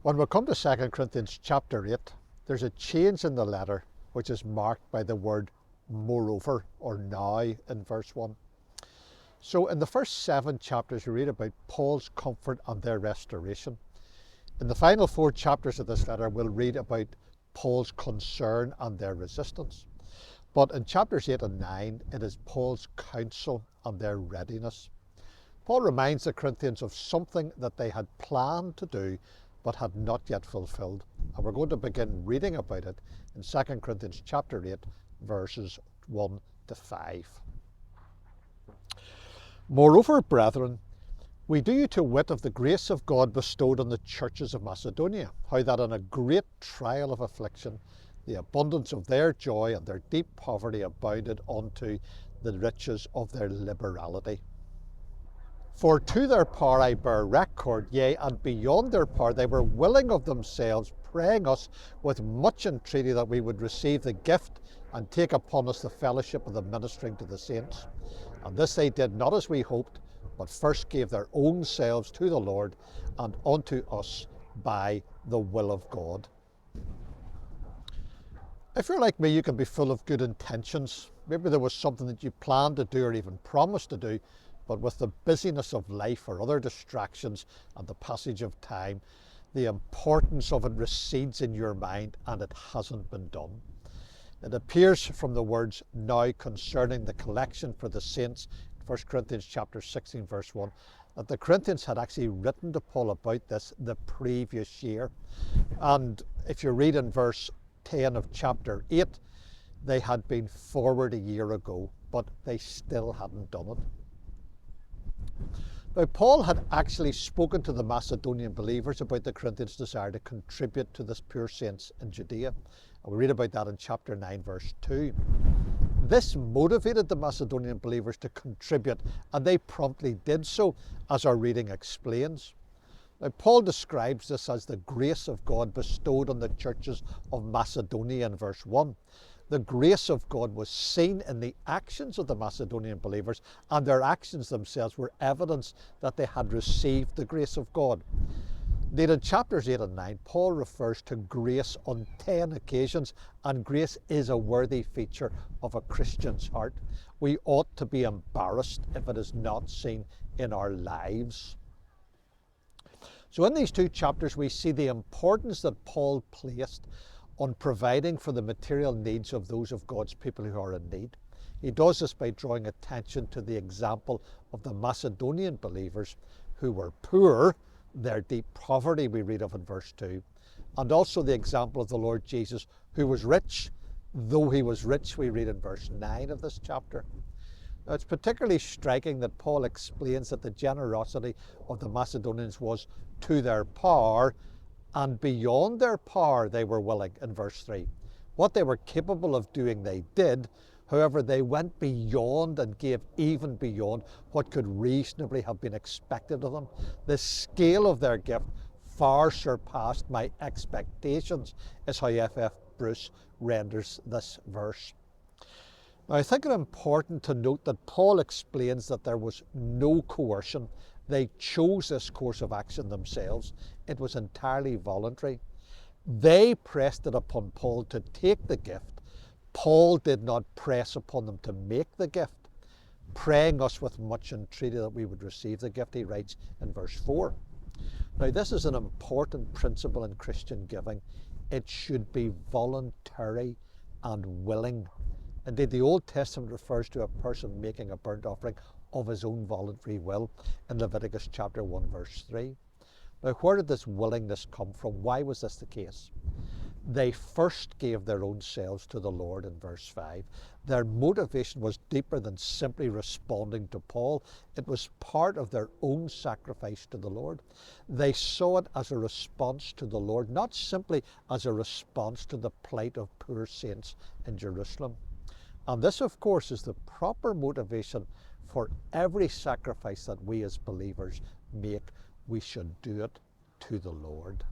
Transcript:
When we come to 2 Corinthians chapter 8, there's a change in the letter which is marked by the word moreover or now in verse 1. So in the first 7 chapters we read about Paul's comfort and their restoration. In the final 4 chapters of this letter we'll read about Paul's concern and their resistance. But in chapters 8 and 9 it is Paul's counsel and their readiness. Paul reminds the Corinthians of something that they had planned to do but had not yet fulfilled. And we're going to begin reading about it in 2 Corinthians chapter 8, verses 1 to 5. Moreover, brethren, we do you to wit of the grace of God bestowed on the churches of Macedonia, how that in a great trial of affliction, the abundance of their joy and their deep poverty abounded unto the riches of their liberality. For to their power I bear record, yea, and beyond their power they were willing of themselves, praying us with much entreaty that we would receive the gift and take upon us the fellowship of the ministering to the saints. And this they did not as we hoped, but first gave their own selves to the Lord and unto us by the will of God. If you're like me, you can be full of good intentions. Maybe there was something that you planned to do or even promised to do, but with the busyness of life or other distractions and the passage of time, the importance of it recedes in your mind and it hasn't been done. It appears from the words now concerning the collection for the saints, 1 Corinthians chapter 16 verse 1, that the Corinthians had actually written to Paul about this the previous year. And if you read in verse 10 of chapter 8, they had been forward a year ago, but they still hadn't done it. Now, Paul had actually spoken to the Macedonian believers about the Corinthians' desire to contribute to the poor saints in Judea. And we read about that in chapter 9, verse 2. This motivated the Macedonian believers to contribute, and they promptly did so, as our reading explains. Now, Paul describes this as the grace of God bestowed on the churches of Macedonia in verse 1. The grace of God was seen in the actions of the Macedonian believers, and their actions themselves were evidence that they had received the grace of God. Indeed, in chapters 8 and 9, Paul refers to grace on 10 occasions, and grace is a worthy feature of a Christian's heart. We ought to be embarrassed if it is not seen in our lives. So in these 2 chapters, we see the importance that Paul placed on providing for the material needs of those of God's people who are in need. He does this by drawing attention to the example of the Macedonian believers who were poor, their deep poverty we read of in verse 2, and also the example of the Lord Jesus who was rich, though he was rich we read in verse 9 of this chapter. Now, it's particularly striking that Paul explains that the generosity of the Macedonians was to their power, and beyond their power they were willing in verse 3. What they were capable of doing they did, however they went beyond and gave even beyond what could reasonably have been expected of them. The scale of their gift far surpassed my expectations, is how F.F. Bruce renders this verse. Now, I think it important to note that Paul explains that there was no coercion. They chose this course of action themselves. It was entirely voluntary. They pressed it upon Paul to take the gift. Paul did not press upon them to make the gift, praying us with much entreaty that we would receive the gift, he writes in verse 4. Now, this is an important principle in Christian giving. It should be voluntary and willing. Indeed, the Old Testament refers to a person making a burnt offering of his own voluntary will in Leviticus chapter 1 verse 3. Now, where did this willingness come from? Why was this the case? They first gave their own selves to the Lord in verse 5. Their motivation was deeper than simply responding to Paul. It was part of their own sacrifice to the Lord. They saw it as a response to the Lord, not simply as a response to the plight of poor saints in Jerusalem. And this, of course, is the proper motivation for every sacrifice that we as believers make. We should do it to the Lord.